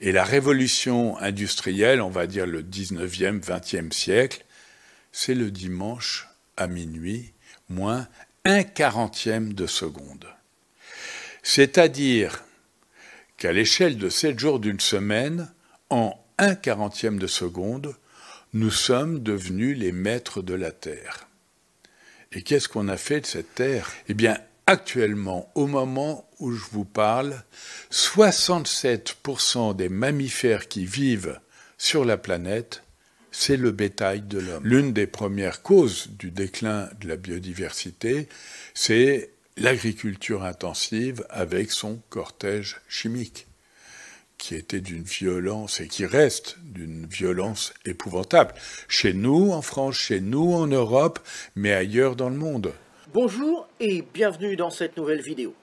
Et la révolution industrielle, on va dire le 19e, 20e siècle, c'est le dimanche à minuit, moins 1/40e de seconde. C'est-à-dire qu'à l'échelle de 7 jours d'une semaine, en 1/40e de seconde, nous sommes devenus les maîtres de la Terre. Et qu'est-ce qu'on a fait de cette Terre? Eh bien, actuellement, au moment où je vous parle, 67% des mammifères qui vivent sur la planète, c'est le bétail de l'homme. L'une des premières causes du déclin de la biodiversité, c'est l'agriculture intensive avec son cortège chimique, qui était d'une violence et qui reste d'une violence épouvantable. Chez nous, en France, chez nous, en Europe, mais ailleurs dans le monde. Bonjour et bienvenue dans cette nouvelle vidéo.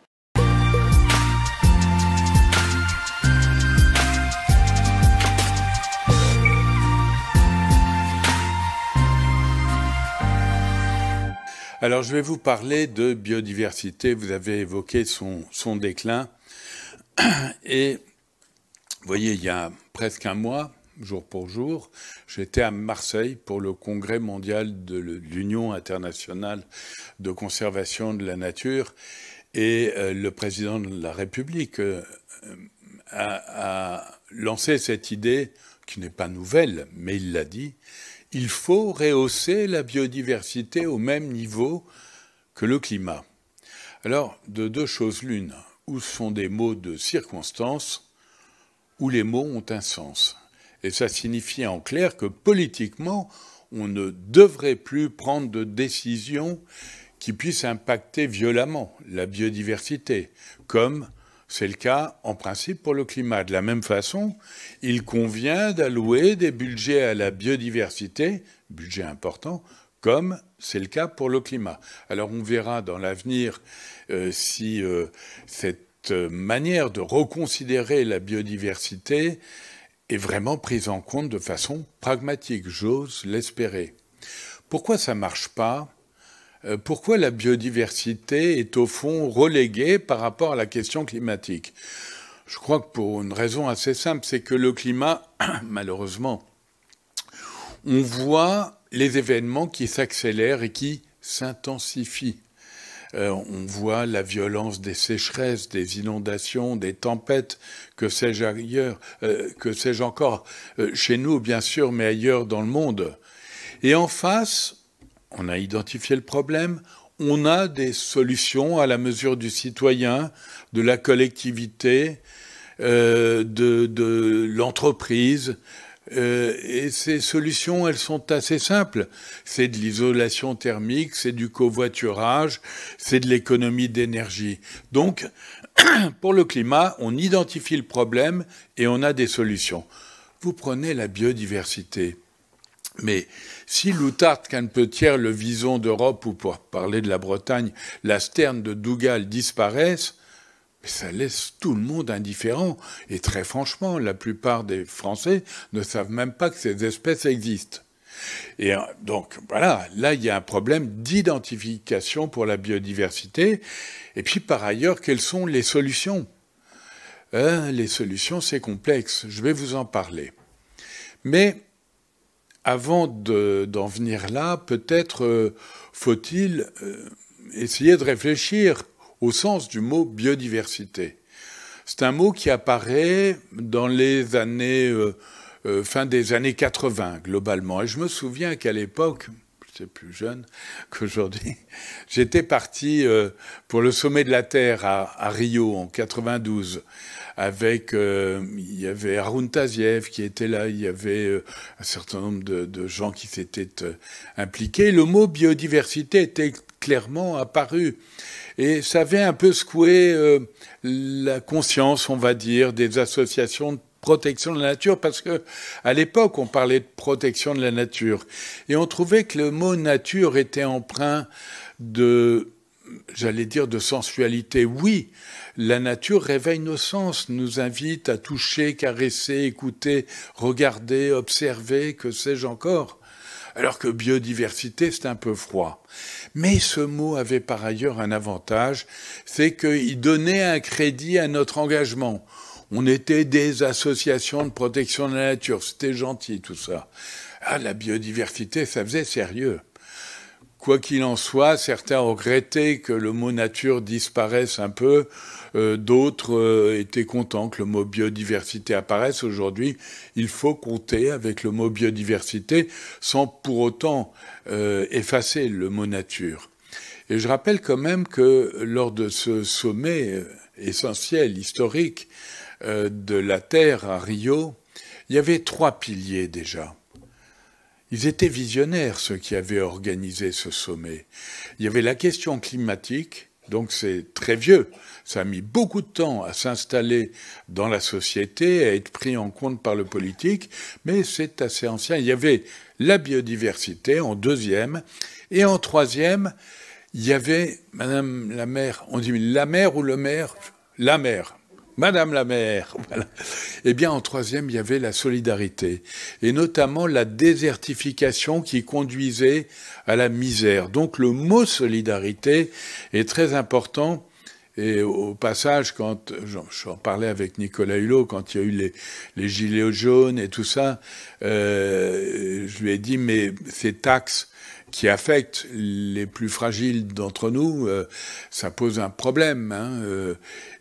Alors, je vais vous parler de biodiversité. Vous avez évoqué son déclin. Et vous voyez, il y a presque un mois, jour pour jour, j'étais à Marseille pour le congrès mondial de l'Union internationale de conservation de la nature. Et le président de la République a lancé cette idée, qui n'est pas nouvelle, mais il l'a dit, il faut rehausser la biodiversité au même niveau que le climat. Alors, de deux choses l'une, ou ce sont des mots de circonstance, ou les mots ont un sens. Et ça signifie en clair que politiquement, on ne devrait plus prendre de décisions qui puissent impacter violemment la biodiversité, comme c'est le cas en principe pour le climat. De la même façon, il convient d'allouer des budgets à la biodiversité, budget important, comme c'est le cas pour le climat. Alors on verra dans l'avenir si cette manière de reconsidérer la biodiversité est vraiment prise en compte de façon pragmatique, j'ose l'espérer. Pourquoi ça ne marche pas ? Pourquoi la biodiversité est au fond reléguée par rapport à la question climatique? Je crois que pour une raison assez simple, c'est que le climat, malheureusement, on voit les événements qui s'accélèrent et qui s'intensifient. On voit la violence des sécheresses, des inondations, des tempêtes, que sais-je ailleurs, que sais-je encore, chez nous bien sûr, mais ailleurs dans le monde. Et en face, on a identifié le problème, on a des solutions à la mesure du citoyen, de la collectivité, de l'entreprise. Et ces solutions, elles sont assez simples. C'est de l'isolation thermique, c'est du covoiturage, c'est de l'économie d'énergie. Donc, pour le climat, on identifie le problème et on a des solutions. Vous prenez la biodiversité. Mais si l'Outarde, Canepetière, le Vison d'Europe, ou pour parler de la Bretagne, la Sterne de Dougal disparaissent, ça laisse tout le monde indifférent. Et très franchement, la plupart des Français ne savent même pas que ces espèces existent. Et donc, voilà, là, il y a un problème d'identification pour la biodiversité. Et puis, par ailleurs, quelles sont les solutions ? Les solutions, c'est complexe. Je vais vous en parler. Mais avant d'en venir là, peut-être faut-il essayer de réfléchir au sens du mot biodiversité. C'est un mot qui apparaît dans les années, fin des années 80, globalement. Et je me souviens qu'à l'époque, j'étais plus jeune qu'aujourd'hui, j'étais parti pour le sommet de la Terre à Rio en 92. Avec, il y avait Haroun Taziev qui était là, il y avait un certain nombre de gens qui s'étaient impliqués. Le mot biodiversité était clairement apparu. Et ça avait un peu secoué la conscience, on va dire, des associations de protection de la nature, parce que à l'époque, on parlait de protection de la nature. Et on trouvait que le mot nature était empreint de, j'allais dire, de sensualité. Oui, la nature réveille nos sens, nous invite à toucher, caresser, écouter, regarder, observer, que sais-je encore. Alors que biodiversité, c'est un peu froid. Mais ce mot avait par ailleurs un avantage, c'est qu'il donnait un crédit à notre engagement. On était des associations de protection de la nature, c'était gentil tout ça. Ah, la biodiversité, ça faisait sérieux. Quoi qu'il en soit, certains ont regretté que le mot nature disparaisse un peu, d'autres étaient contents que le mot biodiversité apparaisse. Aujourd'hui, il faut compter avec le mot biodiversité sans pour autant effacer le mot nature. Et je rappelle quand même que lors de ce sommet essentiel, historique, de la Terre à Rio, il y avait 3 piliers déjà. Ils étaient visionnaires, ceux qui avaient organisé ce sommet. Il y avait la question climatique, donc c'est très vieux. Ça a mis beaucoup de temps à s'installer dans la société, à être pris en compte par le politique, mais c'est assez ancien. Il y avait la biodiversité en 2e, et en 3e, il y avait Madame la maire, on dit la maire ou le maire? La maire. Madame la maire, voilà. Eh bien, en 3e, il y avait la solidarité, et notamment la désertification qui conduisait à la misère. Donc, le mot solidarité est très important. Et au passage, quand j'en parlais avec Nicolas Hulot, quand il y a eu les gilets jaunes et tout ça, je lui ai dit, mais ces taxes qui affectent les plus fragiles d'entre nous, ça pose un problème, hein.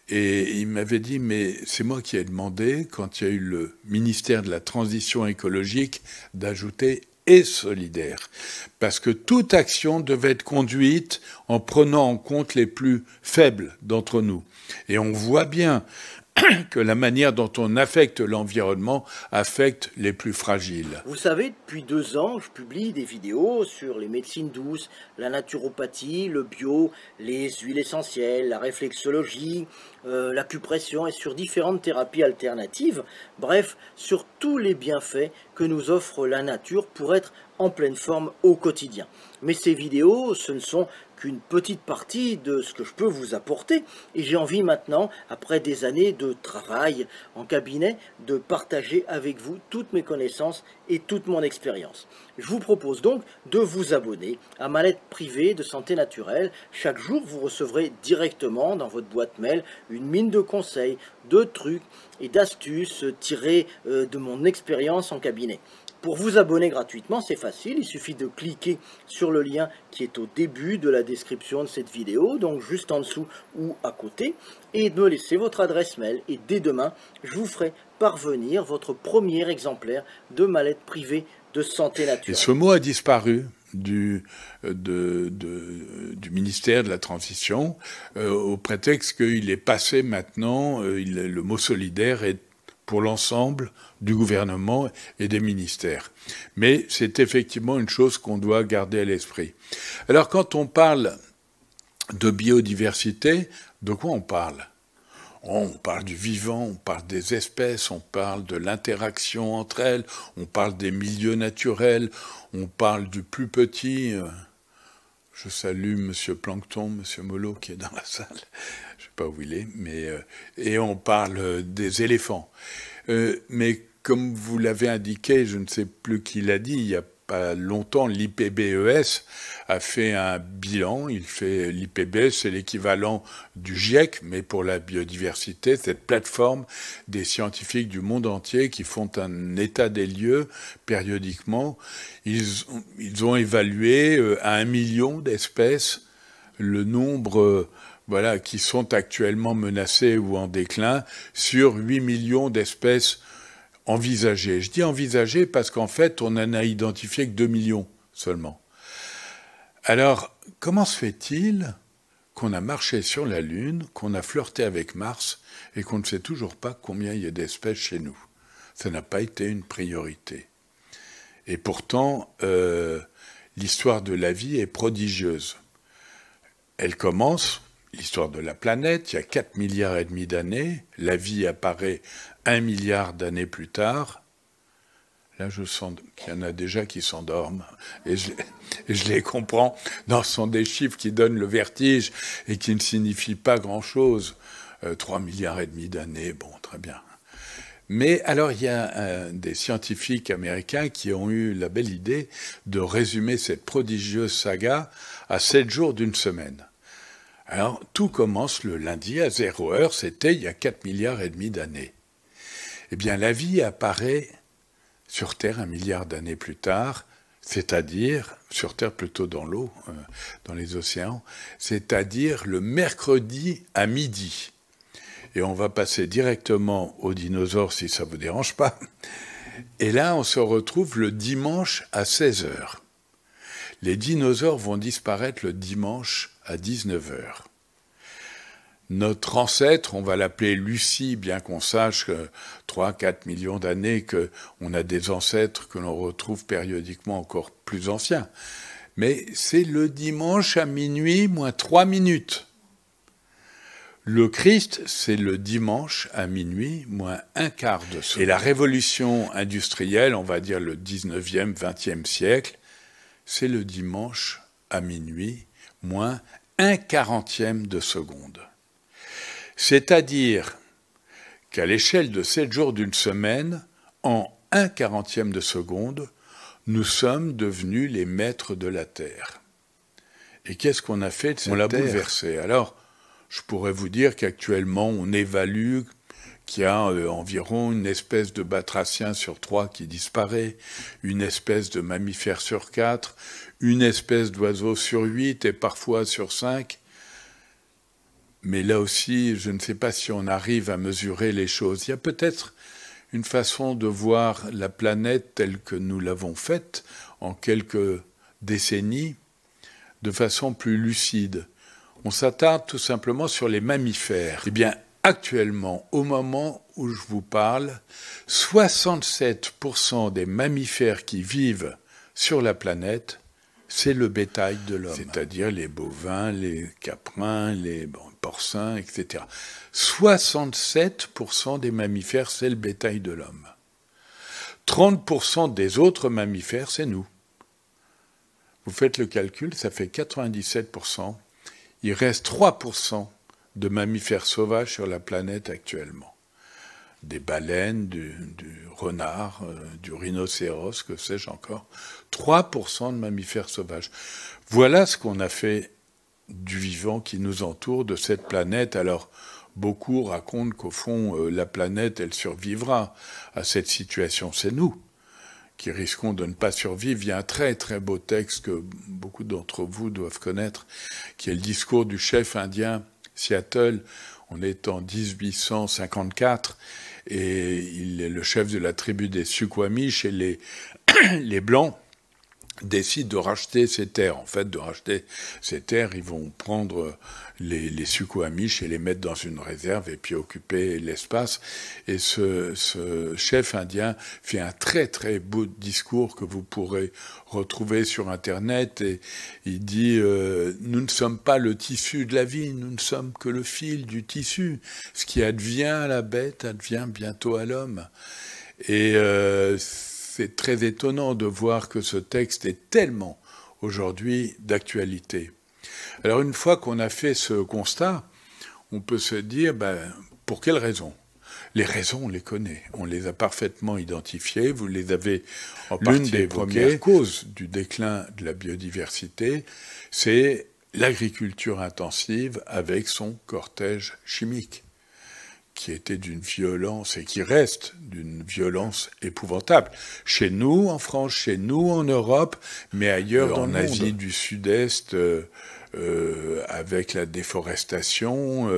Et il m'avait dit, mais c'est moi qui ai demandé, quand il y a eu le ministère de la Transition écologique, d'ajouter « et solidaire ». Parce que toute action devait être conduite en prenant en compte les plus faibles d'entre nous. Et on voit bien que la manière dont on affecte l'environnement affecte les plus fragiles. Vous savez, depuis 2 ans, je publie des vidéos sur les médecines douces, la naturopathie, le bio, les huiles essentielles, la réflexologie, l'acupression et sur différentes thérapies alternatives. Bref, sur tous les bienfaits que nous offre la nature pour être en pleine forme au quotidien. Mais ces vidéos, ce ne sont qu'une petite partie de ce que je peux vous apporter. Et j'ai envie maintenant, après des années de travail en cabinet, de partager avec vous toutes mes connaissances et toute mon expérience. Je vous propose donc de vous abonner à ma lettre privée de santé naturelle. Chaque jour, vous recevrez directement dans votre boîte mail une mine de conseils, de trucs et d'astuces tirés de mon expérience en cabinet. Pour vous abonner gratuitement, c'est facile, il suffit de cliquer sur le lien qui est au début de la description de cette vidéo, donc juste en dessous ou à côté, et de me laisser votre adresse mail. Et dès demain, je vous ferai parvenir votre premier exemplaire de ma lettre privée de santé naturelle. Et ce mot a disparu du ministère de la Transition au prétexte qu'il est passé maintenant, le mot solidaire est pour l'ensemble du gouvernement et des ministères. Mais c'est effectivement une chose qu'on doit garder à l'esprit. Alors quand on parle de biodiversité, de quoi on parle ? On parle du vivant, on parle des espèces, on parle de l'interaction entre elles, on parle des milieux naturels, on parle du plus petit. Je salue Monsieur Plancton, Monsieur Molo qui est dans la salle, je ne sais pas où il est, mais et on parle des éléphants. Mais comme vous l'avez indiqué, je ne sais plus qui l'a dit, il y a pas longtemps, l'IPBES a fait un bilan. L'IPBES, c'est l'équivalent du GIEC, mais pour la biodiversité, cette plateforme des scientifiques du monde entier qui font un état des lieux périodiquement. Ils ont évalué à 1 million d'espèces le nombre qui sont actuellement menacées ou en déclin sur 8 millions d'espèces envisagées. Je dis envisagées parce qu'en fait, on n'en a identifié que 2 millions seulement. Alors, comment se fait-il qu'on a marché sur la Lune, qu'on a flirté avec Mars et qu'on ne sait toujours pas combien il y a d'espèces chez nous? Ça n'a pas été une priorité. Et pourtant, l'histoire de la vie est prodigieuse. Elle commence, l'histoire de la planète, il y a 4,5 milliards d'années, la vie apparaît 1 milliard d'années plus tard. Là, je sens qu'il y en a déjà qui s'endorment, et je les comprends. Ce sont des chiffres qui donnent le vertige et qui ne signifient pas grand-chose. 3,5 milliards d'années, bon, très bien. Mais alors, il y a des scientifiques américains qui ont eu la belle idée de résumer cette prodigieuse saga à 7 jours d'une semaine. Alors, tout commence le lundi à 0 heure, c'était il y a 4 milliards et demi d'années. Eh bien, la vie apparaît sur Terre 1 milliard d'années plus tard, c'est-à-dire, sur Terre plutôt dans l'eau, dans les océans, c'est-à-dire le mercredi à midi. Et on va passer directement aux dinosaures si ça ne vous dérange pas. Et là, on se retrouve le dimanche à 16 heures. Les dinosaures vont disparaître le dimanche à 19 heures. Notre ancêtre, on va l'appeler Lucie, bien qu'on sache que 3-4 millions d'années qu'on a des ancêtres que l'on retrouve périodiquement encore plus anciens. Mais c'est le dimanche à minuit moins 3 minutes. Le Christ, c'est le dimanche à minuit moins un quart de seconde. Et la révolution industrielle, on va dire le 19e, 20e siècle, c'est le dimanche à minuit moins un quarantième de seconde. C'est-à-dire qu'à l'échelle de 7 jours d'une semaine, en un quarantième de seconde, nous sommes devenus les maîtres de la Terre. Et qu'est-ce qu'on a fait de cette Terre ? On l'a bouleversée. Alors, je pourrais vous dire qu'actuellement, on évalue qu'il y a environ une espèce de batracien sur 3 qui disparaît, une espèce de mammifère sur 4, une espèce d'oiseau sur 8 et parfois sur 5. Mais là aussi, je ne sais pas si on arrive à mesurer les choses. Il y a peut-être une façon de voir la planète telle que nous l'avons faite en quelques décennies de façon plus lucide. On s'attarde tout simplement sur les mammifères. Eh bien, actuellement, au moment où je vous parle, 67% des mammifères qui vivent sur la planète, c'est le bétail de l'homme. C'est-à-dire les bovins, les caprins, les porcins, etc. 67% des mammifères, c'est le bétail de l'homme. 30% des autres mammifères, c'est nous. Vous faites le calcul, ça fait 97%. Il reste 3% de mammifères sauvages sur la planète actuellement. Des baleines, du renard, du rhinocéros, que sais-je encore. 3% de mammifères sauvages. Voilà ce qu'on a fait du vivant qui nous entoure, de cette planète. Alors, beaucoup racontent qu'au fond, la planète, elle survivra à cette situation. C'est nous qui risquons de ne pas survivre. Il y a un très très beau texte que beaucoup d'entre vous doivent connaître, qui est le discours du chef indien Seattle. On est en 1854 et il est le chef de la tribu des Suquamish et les Blancs décident de racheter ces terres. En fait, de racheter ces terres, ils vont prendre les Suquamish et les mettre dans une réserve et puis occuper l'espace. Et ce chef indien fait un très très beau discours que vous pourrez retrouver sur Internet. Et il dit nous ne sommes pas le tissu de la vie, nous ne sommes que le fil du tissu. Ce qui advient à la bête advient bientôt à l'homme. Et c'est très étonnant de voir que ce texte est tellement aujourd'hui d'actualité. Alors une fois qu'on a fait ce constat, on peut se dire, pour quelles raisons ? Les raisons, on les connaît, on les a parfaitement identifiées, vous les avez en partie évoquées. L'une des premières causes du déclin de la biodiversité, c'est l'agriculture intensive avec son cortège chimique, qui était d'une violence et qui reste d'une violence épouvantable. Chez nous, en France, chez nous, en Europe, mais ailleurs dans le monde. En Asie du Sud-Est, avec la déforestation,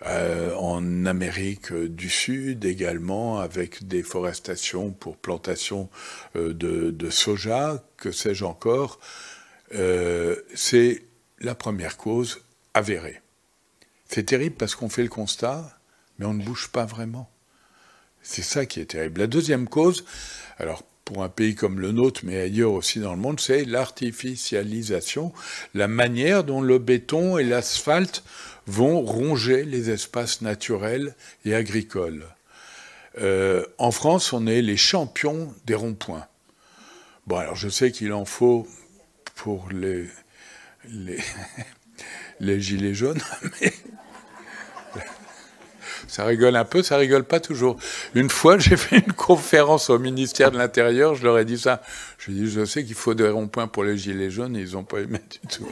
en Amérique du Sud également, avec déforestation pour plantation de soja, que sais-je encore. C'est la première cause avérée. C'est terrible parce qu'on fait le constat, mais on ne bouge pas vraiment. C'est ça qui est terrible. La deuxième cause, alors pour un pays comme le nôtre, mais ailleurs aussi dans le monde, c'est l'artificialisation, la manière dont le béton et l'asphalte vont ronger les espaces naturels et agricoles. En France, on est les champions des ronds-points. Bon, alors je sais qu'il en faut pour les gilets jaunes, mais ça rigole un peu, ça rigole pas toujours. Une fois, j'ai fait une conférence au ministère de l'Intérieur, je leur ai dit ça. Je dis, je sais qu'il faut des ronds-points pour les gilets jaunes, et ils n'ont pas aimé du tout.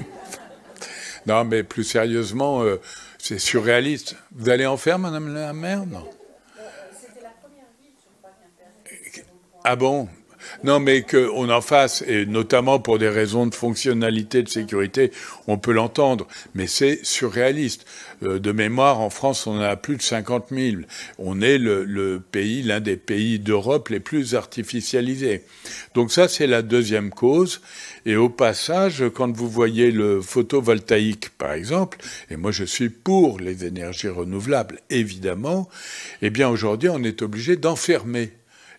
Non, mais plus sérieusement, c'est surréaliste. Vous allez en faire, Madame la maire? Non. C'était la première ville, je crois, qui interdit. Ah bon? Non, mais qu'on en fasse, et notamment pour des raisons de fonctionnalité, de sécurité, on peut l'entendre, mais c'est surréaliste. De mémoire, en France, on a plus de 50 000. On est le pays, l'un des pays d'Europe les plus artificialisés. Donc ça, c'est la deuxième cause. Et au passage, quand vous voyez le photovoltaïque, par exemple, et moi je suis pour les énergies renouvelables, évidemment, eh bien aujourd'hui, on est obligé d'enfermer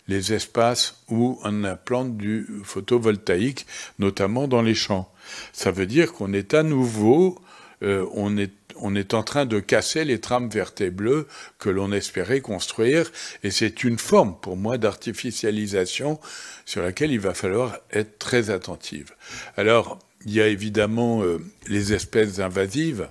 les espaces où on implante du photovoltaïque, notamment dans les champs. Ça veut dire qu'on est à nouveau, on est en train de casser les trames vertes et bleues que l'on espérait construire, et c'est une forme, pour moi, d'artificialisation sur laquelle il va falloir être très attentive. Alors, il y a évidemment les espèces invasives.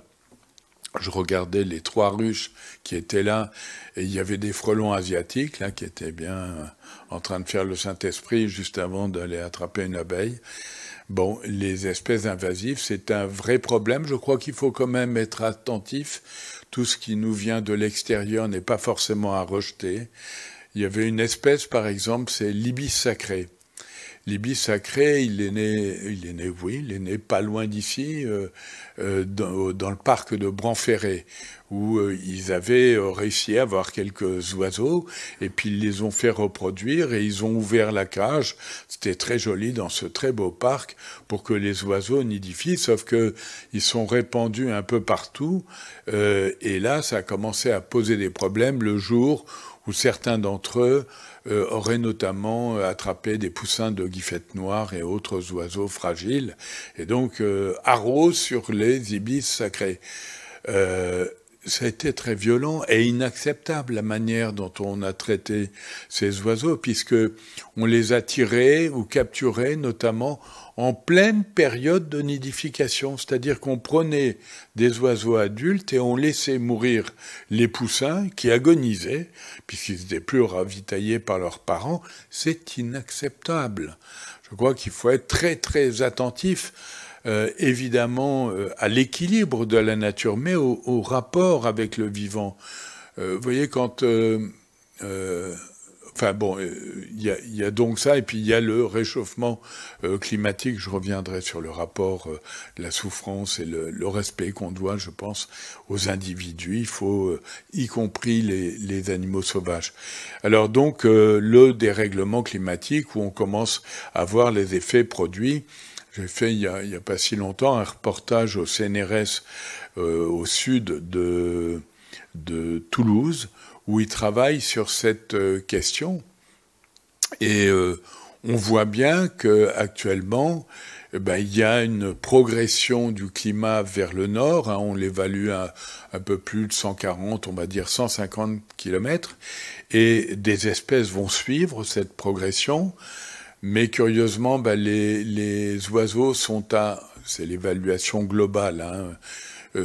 Je regardais les 3 ruches qui étaient là, et il y avait des frelons asiatiques là qui étaient bien en train de faire le Saint-Esprit juste avant d'aller attraper une abeille. Bon, les espèces invasives, c'est un vrai problème. Je crois qu'il faut quand même être attentif. Tout ce qui nous vient de l'extérieur n'est pas forcément à rejeter. Il y avait une espèce, par exemple, c'est l'ibis sacré. L'ibis sacré, il est né pas loin d'ici, dans le parc de Branferré, où ils avaient réussi à avoir quelques oiseaux, et puis ils les ont fait reproduire, et ils ont ouvert la cage. C'était très joli dans ce très beau parc, pour que les oiseaux nidifient, sauf que ils sont répandus un peu partout, et là, ça a commencé à poser des problèmes le jour où certains d'entre eux auraient notamment attrapé des poussins de guifettes noires et autres oiseaux fragiles, et donc arrosent sur les ibis sacrés. Ça a été très violent et inacceptable la manière dont on a traité ces oiseaux, puisque on les a tirés ou capturés notamment en pleine période de nidification, c'est-à-dire qu'on prenait des oiseaux adultes et on laissait mourir les poussins qui agonisaient, puisqu'ils n'étaient plus ravitaillés par leurs parents. C'est inacceptable. Je crois qu'il faut être très très attentif, évidemment, à l'équilibre de la nature, mais au rapport avec le vivant. Vous voyez, quand... Enfin bon, il y a donc ça, et puis il y a le réchauffement climatique. Je reviendrai sur le rapport, la souffrance et le respect qu'on doit, je pense, aux individus. Il faut, y compris les animaux sauvages. Alors donc, le dérèglement climatique, où on commence à voir les effets produits. J'ai fait, il y a pas si longtemps, un reportage au CNRS, au sud de Toulouse, où ils travaillent sur cette question. Et on voit bien qu'actuellement, il y a une progression du climat vers le nord. Hein, on l'évalue à un peu plus de 140, on va dire 150 km. Et des espèces vont suivre cette progression. Mais curieusement, les oiseaux sont c'est l'évaluation globale, hein,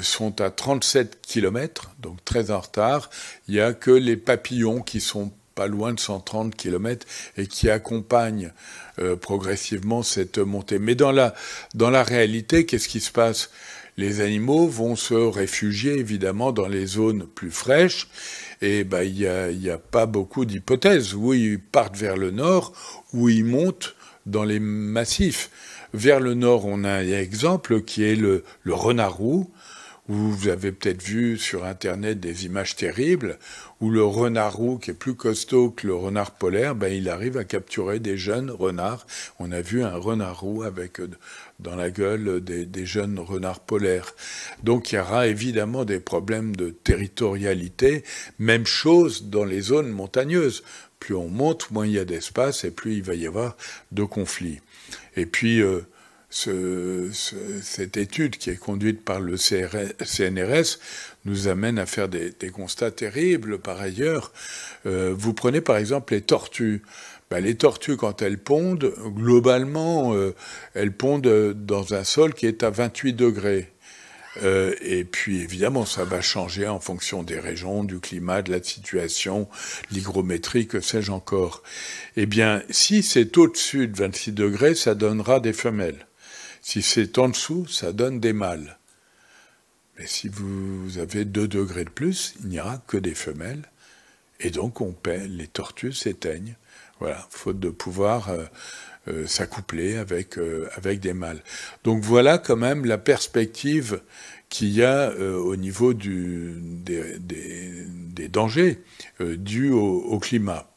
sont à 37 km, donc très en retard. Il n'y a que les papillons qui sont pas loin de 130 km et qui accompagnent progressivement cette montée. Mais dans la réalité, qu'est-ce qui se passe? Les animaux vont se réfugier évidemment dans les zones plus fraîches, et il y a pas beaucoup d'hypothèses. Où ils partent vers le nord, où ils montent dans les massifs. Vers le nord, on a un exemple qui est le renard roux, où vous avez peut-être vu sur Internet des images terribles, où le renard roux, qui est plus costaud que le renard polaire, il arrive à capturer des jeunes renards. On a vu un renard roux avec dans la gueule des jeunes renards polaires. Donc il y aura évidemment des problèmes de territorialité. Même chose dans les zones montagneuses. Plus on monte, moins il y a d'espace et plus il va y avoir de conflits. Et puis... cette étude qui est conduite par le CNRS nous amène à faire des constats terribles par ailleurs. Vous prenez par exemple les tortues. Les tortues, quand elles pondent, globalement, elles pondent dans un sol qui est à 28 degrés. Et puis évidemment, ça va changer en fonction des régions, du climat, de la situation, l'hygrométrie, que sais-je encore. Eh bien, si c'est au-dessus de 26 degrés, ça donnera des femelles. Si c'est en dessous, ça donne des mâles. Mais si vous avez 2 degrés de plus, il n'y aura que des femelles. Et donc les tortues s'éteignent. Voilà, faute de pouvoir s'accoupler avec des mâles. Donc voilà quand même la perspective qu'il y a au niveau des dangers dus au climat.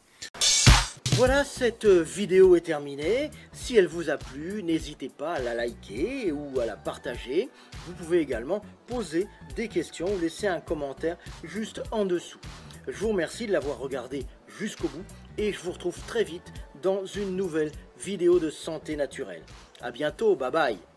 Voilà, cette vidéo est terminée. Si elle vous a plu, n'hésitez pas à la liker ou à la partager. Vous pouvez également poser des questions ou laisser un commentaire juste en dessous. Je vous remercie de l'avoir regardé jusqu'au bout et je vous retrouve très vite dans une nouvelle vidéo de santé naturelle. À bientôt, bye bye.